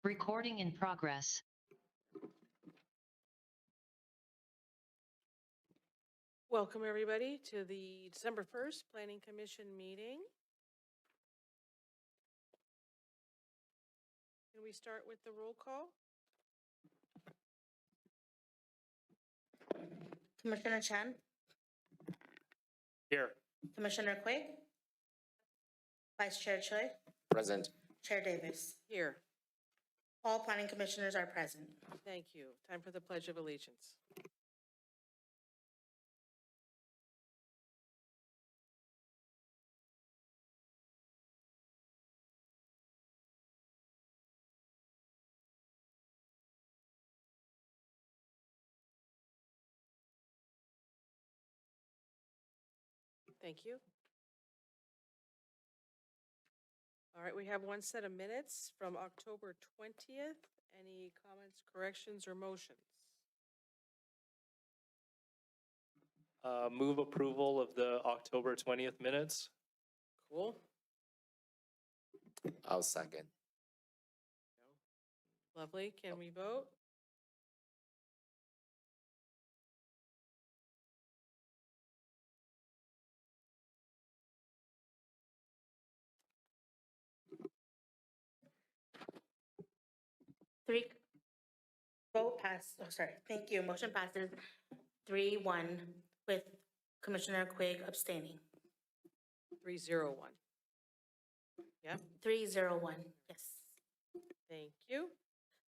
Recording in progress. Welcome, everybody, to the December 1st Planning Commission meeting. Can we start with the roll call? Commissioner Chan, Here. Commissioner Quigg, Vice Chair Choi, Present. Chair Davis. Here. All planning commissioners are present. Thank you. Time for the Pledge of Allegiance. Thank you. All right, we have one set of minutes from October 20th. Any comments, corrections, or motions? Move approval of the October 20th minutes. Cool. I'll second. Lovely. Can we vote? Thank you. Motion passes 3-1 with Commissioner Quigg abstaining. 301. Yeah. 301, yes. Thank you.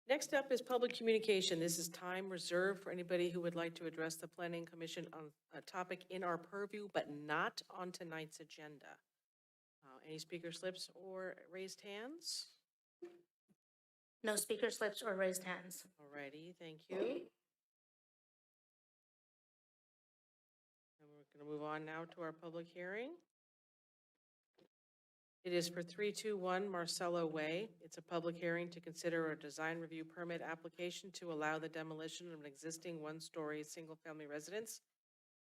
Next up is public communication. This is time reserved for anybody who would like to address the Planning Commission on a topic in our purview, but not on tonight's agenda. Any speaker slips or raised hands? No speaker slips or raised hands. Alrighty, thank you. And we're going to move on now to our public hearing. It is for 321 Marcella Way. It's a public hearing to consider a design review permit application to allow the demolition of an existing one-story single-family residence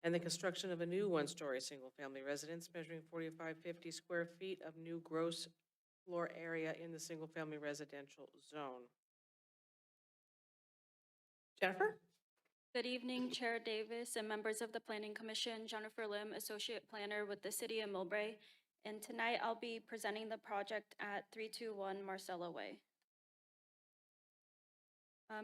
and the construction of a new one-story single-family residence measuring 4,550 square feet of new gross floor area in the single-family residential zone. Jennifer? Good evening, Chair Davis and members of the Planning Commission. Jennifer Lim, Associate Planner with the City of Millbrae. And tonight I'll be presenting the project at 321 Marcella Way.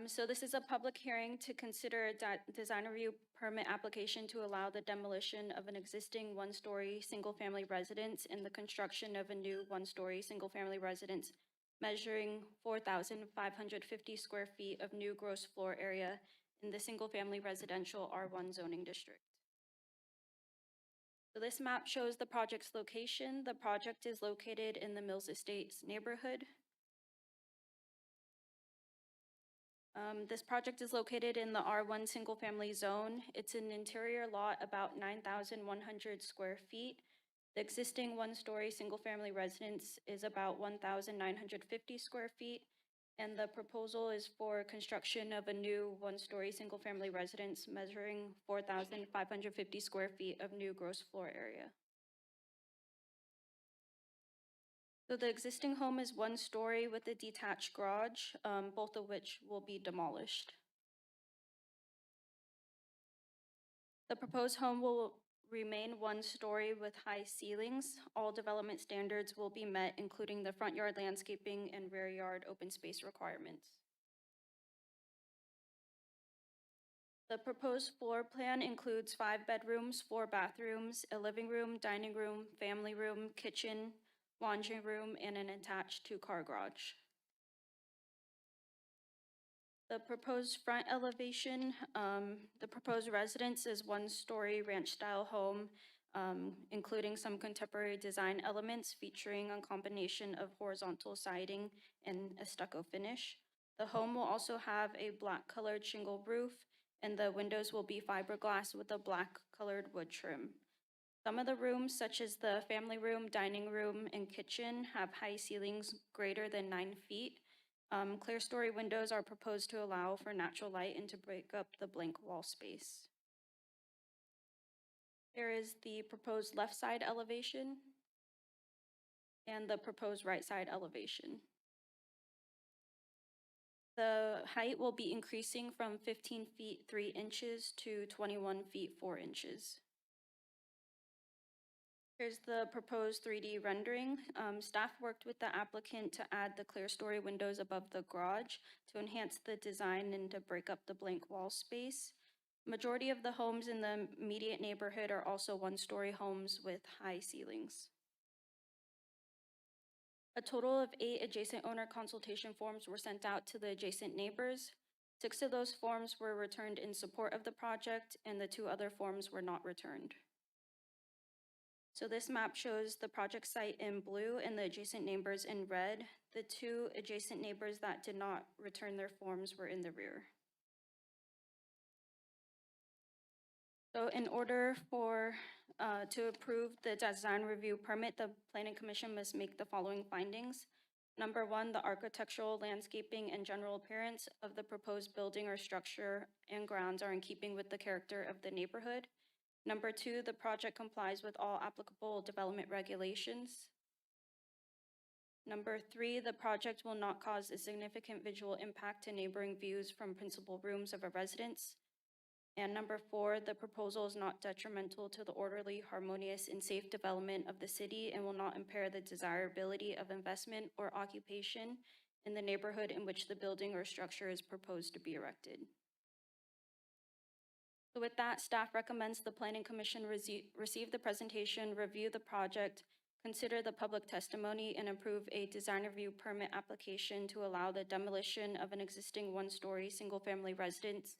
So this is a public hearing to consider a design review permit application to allow the demolition of an existing one-story single-family residence and the construction of a new one-story single-family residence measuring 4,550 square feet of new gross floor area in the single-family residential R1 zoning district. So this map shows the project's location. The project is located in the Mills Estates neighborhood. This project is located in the R1 single-family zone. It's an interior lot about 9,100 square feet. The existing one-story single-family residence is about 1,950 square feet, and the proposal is for construction of a new one-story single-family residence measuring 4,550 square feet of new gross floor area. So the existing home is one story with a detached garage, both of which will be demolished. The proposed home will remain one story with high ceilings. All development standards will be met, including the front yard landscaping and rear yard open space requirements. The proposed floor plan includes 5 bedrooms, 4 bathrooms, a living room, dining room, family room, kitchen, laundry room, and an attached 2-car garage. The proposed front elevation, the proposed residence is one-story ranch-style home, including some contemporary design elements featuring a combination of horizontal siding and a stucco finish. The home will also have a black-colored shingle roof, and the windows will be fiberglass with a black-colored wood trim. Some of the rooms, such as the family room, dining room, and kitchen, have high ceilings greater than 9 feet. Clear story windows are proposed to allow for natural light and to break up the blank wall space. There is the proposed left side elevation and the proposed right side elevation. The height will be increasing from 15 feet 3 inches to 21 feet 4 inches. Here's the proposed 3D rendering. Staff worked with the applicant to add the clear story windows above the garage to enhance the design and to break up the blank wall space. Majority of the homes in the immediate neighborhood are also one-story homes with high ceilings. A total of 8 adjacent owner consultation forms were sent out to the adjacent neighbors. 6 of those forms were returned in support of the project, and the 2 other forms were not returned. So this map shows the project site in blue and the adjacent neighbors in red. The 2 adjacent neighbors that did not return their forms were in the rear. So in order to approve the design review permit, the Planning Commission must make the following findings. Number 1, the architectural, landscaping, and general appearance of the proposed building or structure and grounds are in keeping with the character of the neighborhood. Number 2, the project complies with all applicable development regulations. Number 3, the project will not cause a significant visual impact to neighboring views from principal rooms of a residence. And number 4, the proposal is not detrimental to the orderly, harmonious, and safe development of the city and will not impair the desirability of investment or occupation in the neighborhood in which the building or structure is proposed to be erected. So with that, staff recommends the Planning Commission receive the presentation, review the project, consider the public testimony, and approve a design review permit application to allow the demolition of an existing one-story single-family residence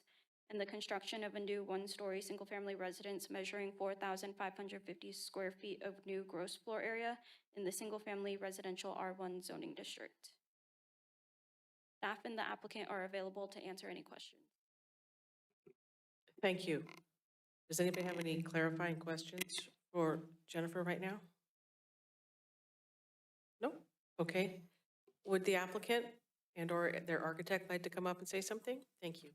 and the construction of a new one-story single-family residence measuring 4,550 square feet of new gross floor area in the single-family residential R1 zoning district. Staff and the applicant are available to answer any questions. Thank you. Does anybody have any clarifying questions for Jennifer right now? No? Okay. Would the applicant and/or their architect like to come up and say something? Thank you.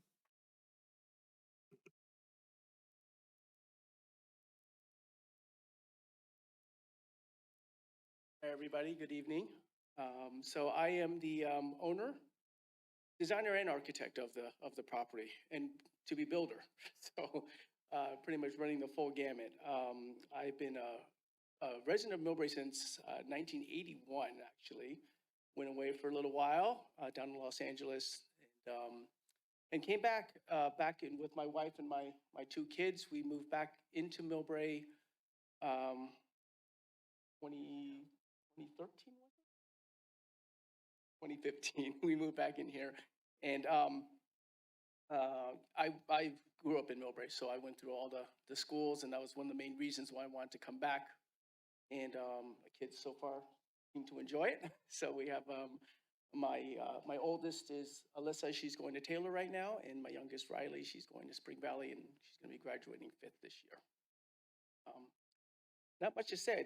Hi, everybody. Good evening. So I am the owner, designer, and architect of the property, and to be builder. So pretty much running the full gamut. I've been a resident of Millbrae since 1981, actually. Went away for a little while down in Los Angeles, and came back in with my wife and my 2 kids. We moved back into Millbrae 2013, was it? 2015, we moved back in here. And I grew up in Millbrae, so I went through all the schools, and that was one of the main reasons why I wanted to come back. And my kids so far seem to enjoy it. So we have my oldest is Alyssa, she's going to Taylor right now, and my youngest Riley, she's going to Spring Valley, and she's going to be graduating 5th this year. Not much to say.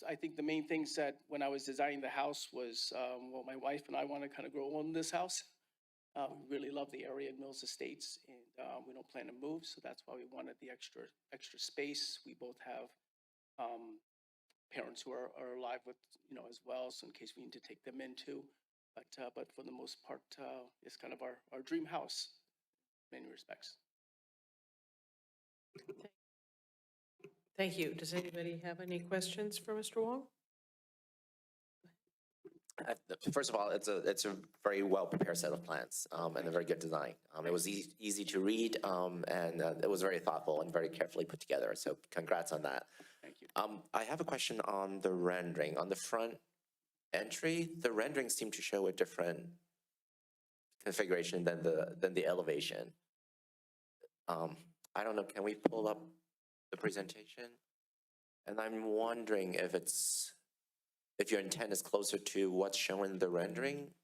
I think the main things that when I was designing the house was, well, my wife and I want to kind of grow old in this house. We really love the area in Mills Estates, and we don't plan to move, so that's why we wanted the extra space. We both have parents who are alive with, as well, so in case we need to take them in too. But for the most part, it's kind of our dream house in many respects. Thank you. Does anybody have any questions for Mr. Wong? First of all, it's a very well-prepared set of plans and a very good design. It was easy to read, and it was very thoughtful and very carefully put together. So congrats on that. Thank you. I have a question on the rendering. On the front entry, the renderings seem to show a different configuration than the elevation. I don't know, can we pull up the presentation? And I'm wondering if your intent is closer to what's shown in the rendering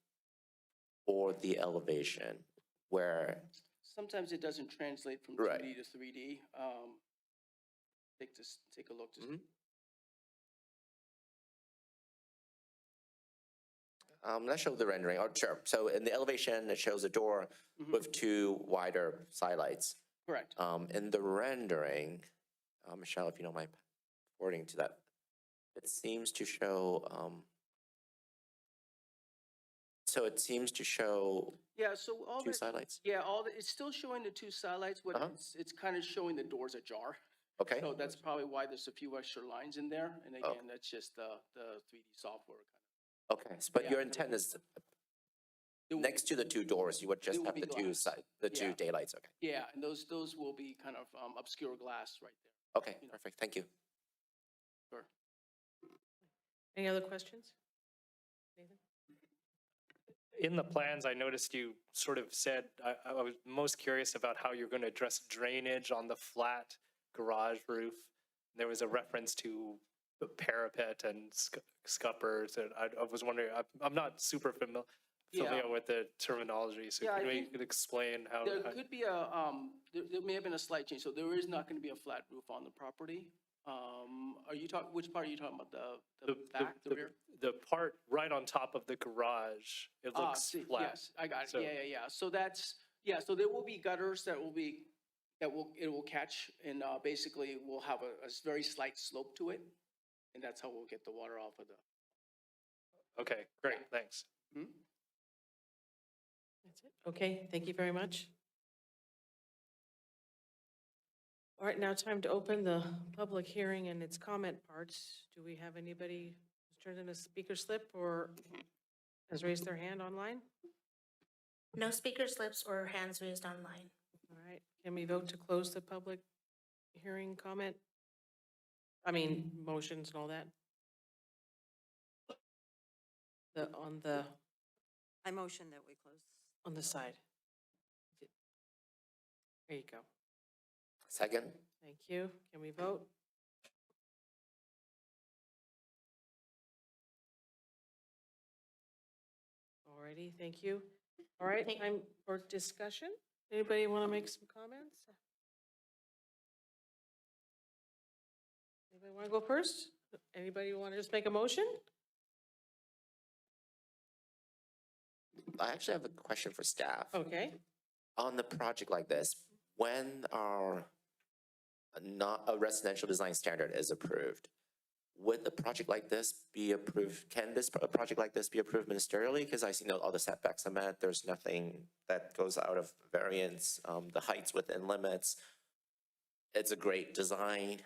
or the elevation, where... Sometimes it doesn't translate from Right. 2D to 3D. Take a look. Let's show the rendering. Oh, sure. So in the elevation, it shows a door with 2 wider side lights. Correct. In the rendering, Michelle, if you don't mind forwarding to that, it seems to show, so it seems to show Yeah, so all two the, sidelights? yeah, it's still showing the two satellites, but Uh-huh. it's kind of showing the doors ajar. Okay, So that's probably why there's a few extra lines in there. And Oh. again, that's just the 3D software. okay, but Yeah. your intent is There will- next to the two doors, you would just will have be the two glass. the two Yeah. daylights, okay? Yeah, and those will be kind of obscure glass right there. Okay, You know. perfect, thank you. Sure. Any other questions? Nathan? In the plans, I noticed you sort of said, I was most curious about how you're going to address drainage on the flat garage roof. There was a reference to the parapet and scuppers, and I was wondering, I'm not super familiar with the terminology, so Yeah, I can you think explain how? There could be there may have been a slight change, so there is not going to be a flat roof on the property. Are you talking, which part are you talking about, the back, the rear? The part right on top of the garage, it looks See, flat. yes, I got it, So- yeah. So that's, yeah, so there will be gutters that will be, it will catch, and basically we'll have a very slight slope to it, and that's how we'll get the water off of the. Okay, great, thanks. That's it. Okay, thank you very much. All right, now time to open the public hearing and its comment parts. Do we have anybody who's turned in a speaker slip or has raised their hand online? No speaker slips or hands raised online. All right, can we vote to close the public hearing comment? I mean, motions and all that? I motion that we close. On the side. There you go. Second, Thank you. Can we vote? Alrighty, thank you. All right, Thank- time for discussion. Anybody want to make some comments? Anybody want to go first? Anybody want to just make a motion? I actually have a question for staff. Okay. On the project like this, when not a residential design standard is approved, would a project like this be approved? Can a project like this be approved ministerially? Because I see all the setbacks are met. There's nothing that goes out of variance. The height's within limits. It's a great design.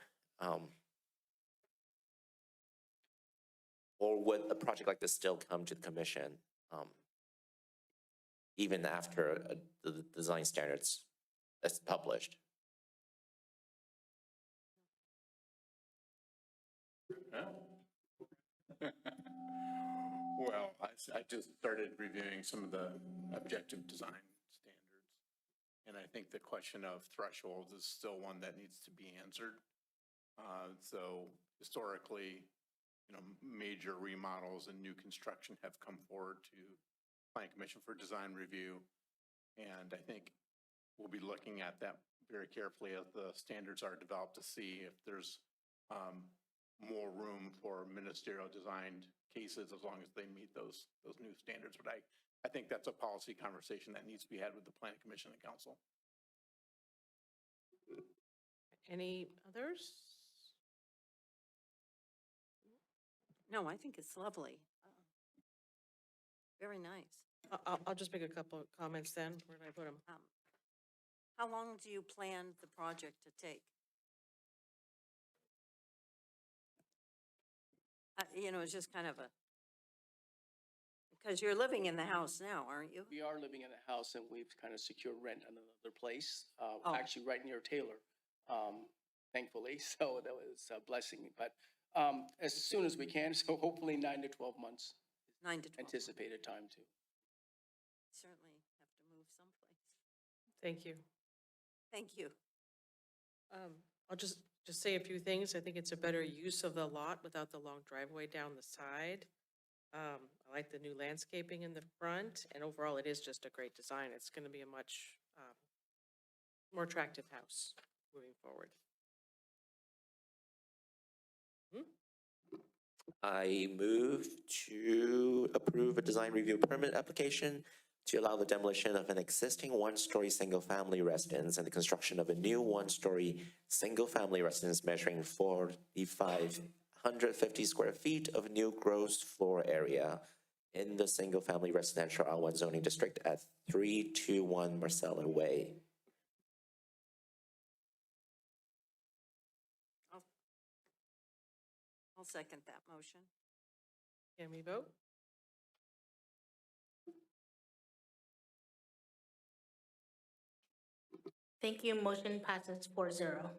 Or would a project like this still come to the commission even after the design standards is published? Well, I just started reviewing some of the objective design standards. And I think the question of thresholds is still one that needs to be answered. So historically, major remodels and new construction have come forward to Planning Commission for design review. And I think we'll be looking at that very carefully as the standards are developed to see if there's more room for ministerial designed cases as long as they meet those new standards. But I think that's a policy conversation that needs to be had with the Planning Commission and Council. Any others? No, I think it's lovely. Very nice. I'll just make a couple of comments then. Where did I put them? How long do you plan the project to take? It's just kind of because you're living in the house now, aren't you? We are living in a house and we've kind of secured rent in another place, Oh. actually right near Taylor, thankfully. So that was a blessing, but as soon as we can, so hopefully 9 to 12 months 9 to 12. anticipated time to. Certainly have to move someplace. Thank you. Thank you. I'll just say a few things. I think it's a better use of the lot without the long driveway down the side. I like the new landscaping in the front, and overall, it is just a great design. It's going to be a much more attractive house moving forward. I move to approve a design review permit application to allow the demolition of an existing one-story single-family residence and the construction of a new one-story single-family residence measuring 4,550 square feet of new gross floor area in the single-family residential R1 zoning district at 321 Marcella Way. I'll second that motion. Can we vote? Thank you. Motion passes 4-0.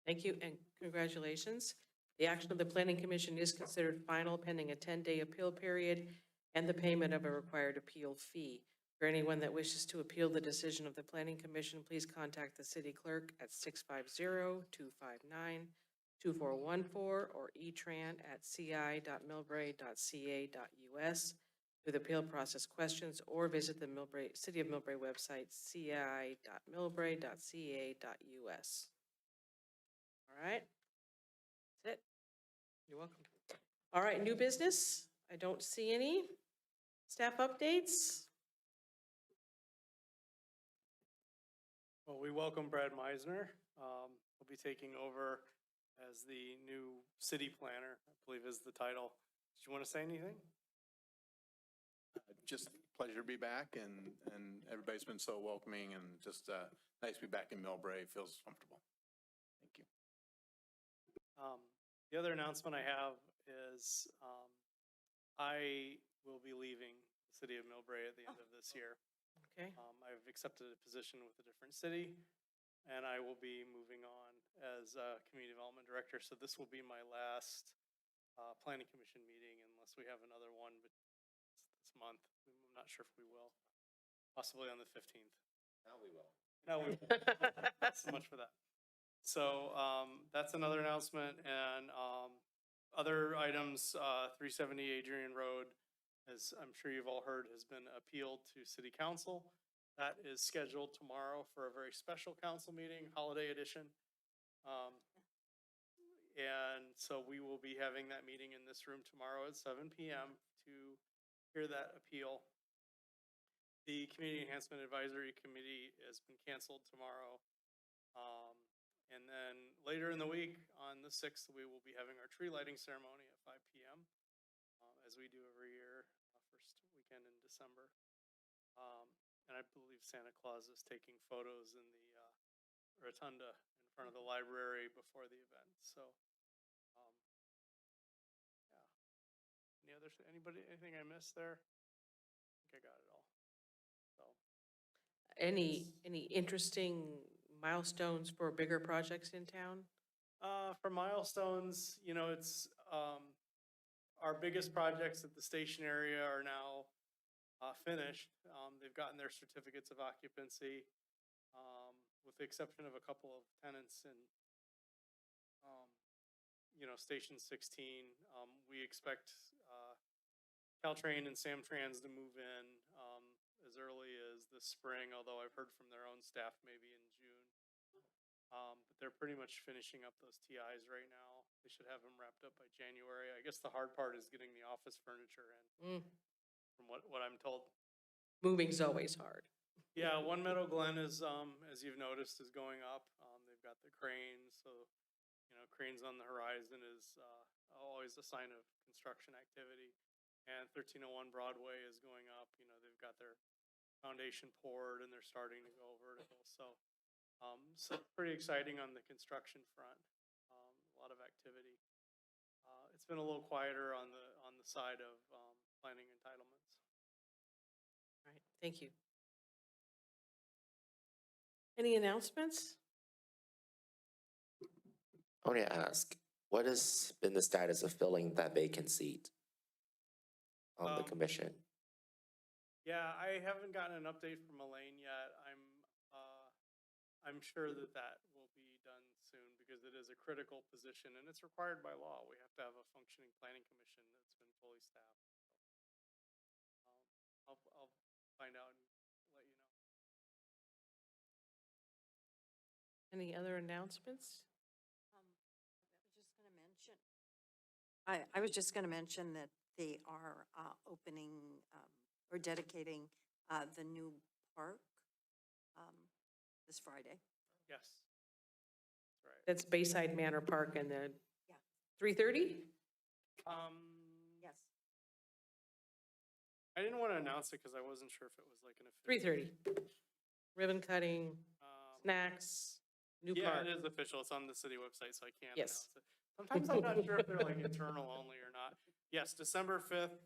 Thank you and congratulations. The action of the Planning Commission is considered final pending a 10-day appeal period and the payment of a required appeal fee. For anyone that wishes to appeal the decision of the Planning Commission, please contact the city clerk at 650-259-2414 or etran@ci.millbrae.ca.us with appeal process questions, or visit the City of Millbrae website, ci.millbrae.ca.us. All right. That's it. You're welcome. All right, new business. I don't see any. Staff updates. Well, we welcome Brad Meisner. He'll be taking over as the new city planner, I believe is the title. Did you want to say anything? Just pleasure to be back, and everybody's been so welcoming, and just nice to be back in Millbrae. Feels comfortable. Thank you. The other announcement I have is I will be leaving the city of Millbrae at the end of this year. Okay. I've accepted a position with a different city, and I will be moving on as community development director. So this will be my last planning commission meeting unless we have another one this month. I'm not sure if we will. Possibly on the 15th. Now we will. No, we won't. So much for that. So that's another announcement, and other items, 370 Adrian Road, as I'm sure you've all heard, has been appealed to City Council. That is scheduled tomorrow for a very special council meeting, holiday edition. And so we will be having that meeting in this room tomorrow at 7 p.m. to hear that appeal. The Community Enhancement Advisory Committee has been canceled tomorrow. And then later in the week, on the 6th, we will be having our tree lighting ceremony at 5 p.m. As we do every year, first weekend in December. And I believe Santa Claus is taking photos in the rotunda in front of the library before the event. So, yeah. Anything I missed there? I think I got it all. So. Any interesting milestones for bigger projects in town? For milestones, it's, our biggest projects at the station area are now finished. They've gotten their certificates of occupancy, with the exception of a couple of tenants in, Station 16. We expect Caltrain and Samtrans to move in as early as this spring, although I've heard from their own staff maybe in June. But they're pretty much finishing up those TIs right now. They should have them wrapped up by January. I guess the hard part is getting the office furniture in, from what I'm told. Moving's always hard. Yeah, One Meadow Glen is, as you've noticed, is going up. They've got the cranes, so, cranes on the horizon is always a sign of construction activity. And 1301 Broadway is going up. They've got their foundation poured and they're starting to go vertical. So pretty exciting on the construction front. A lot of activity. It's been a little quieter on the side of planning entitlements. All right, thank you. Any announcements? I want to ask, what has been the status of filling that vacant seat on the commission? Yeah, I haven't gotten an update from Elaine yet. I'm sure that will be done soon because it is a critical position and it's required by law. We have to have a functioning planning commission that's been fully staffed. So, I'll find out and let you know. Any other announcements? I was just going to mention that they are opening or dedicating the new park this Friday. Yes. That's right. That's Bayside Manor Park and the Yeah. 3:30? Yes. I didn't want to announce it because I wasn't sure if it was like an official. 3:30. Ribbon cutting, Um, snacks, new Yeah, park. it is official. It's on the city website, so I can't Yes. announce it. Sometimes I'm not sure if they're like internal only or not. Yes, December 5th,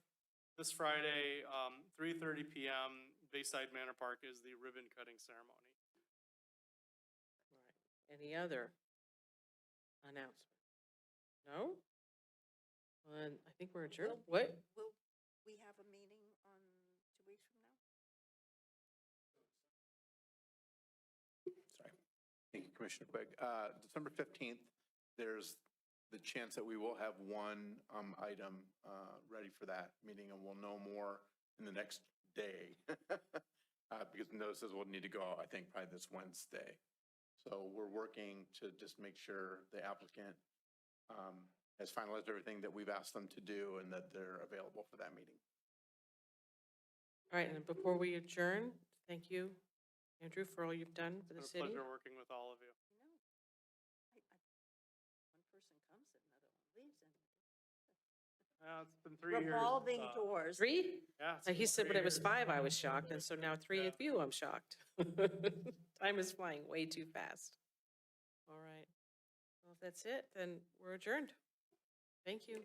this Friday, 3:30 PM, Bayside Manor Park is the ribbon cutting ceremony. Right. Any other announcement? No? Well, then I think we're adjourned. What? Will we have a meeting on 2 weeks from now? Sorry. Thank you, Commissioner Quigg. December 15th, there's the chance that we will have one item ready for that meeting, and we'll know more in the next day. Because notices will need to go out, I think, probably this Wednesday. So we're working to just make sure the applicant has finalized everything that we've asked them to do and that they're available for that meeting. All right, and before we adjourn, thank you, Andrew, for all you've done for the It's been a city. pleasure working with all of you. One person comes and another one leaves. It's been 3 years. Revolving doors. 3? Yeah. it's He been said 3 when it was years. 5, I was shocked, and so now 3 Yeah. with you, I'm shocked. Time is flying way too fast. All right. Well, if that's it, then we're adjourned. Thank you.